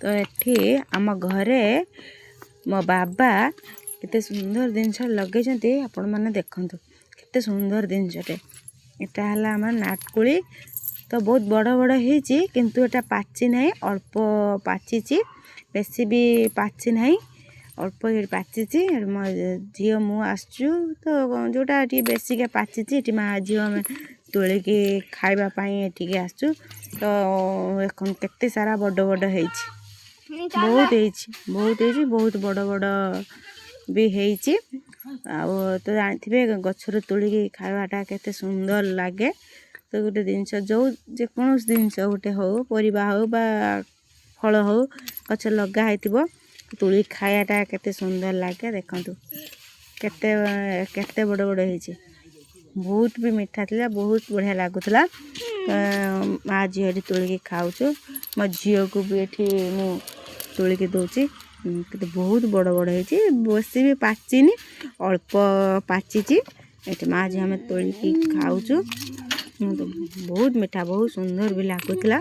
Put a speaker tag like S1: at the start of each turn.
S1: तो एठी आम घरे मो बाबा केते सुंदर जिनस लगे आपण मैंने देखु केते सुंदर जिनसटे एटा हला आम नाटकुली तो बहुत बड़ बड़ होती किंतु एटा पाची ना अल्प पाची बेसी भी पाची ना अल्प पाची मो झी मु आसचु तो जोटा बेसिका पाची माँ झी आम तोलिकी खावाई आसचु तो केते सारा बड़ बड़ बहुत बहुत बड़ बड़ भी होती तो जानते गचर तोलिकी खावाटा केते सुंदर लगे तो गोटे जिनस जो जेको जिनस गोटे हो परिबा हो बा फल हो गच लगा तुली खायाटा केते सुंदर लगे देखु केते केते बड़ बड़ होती बहुत भी मीठा थिला बहुत बढ़िया लगुला माँ झील तोलिकी खाऊँ मो झी को भी ये मु तोलिकी दूची बहुत बड़ बड़ होती बेसी भी पाचिनी अल्प पाची ये माँ झी आम तोलिकी खाऊँ बहुत मीठा बहुत सुंदर भी लगुला।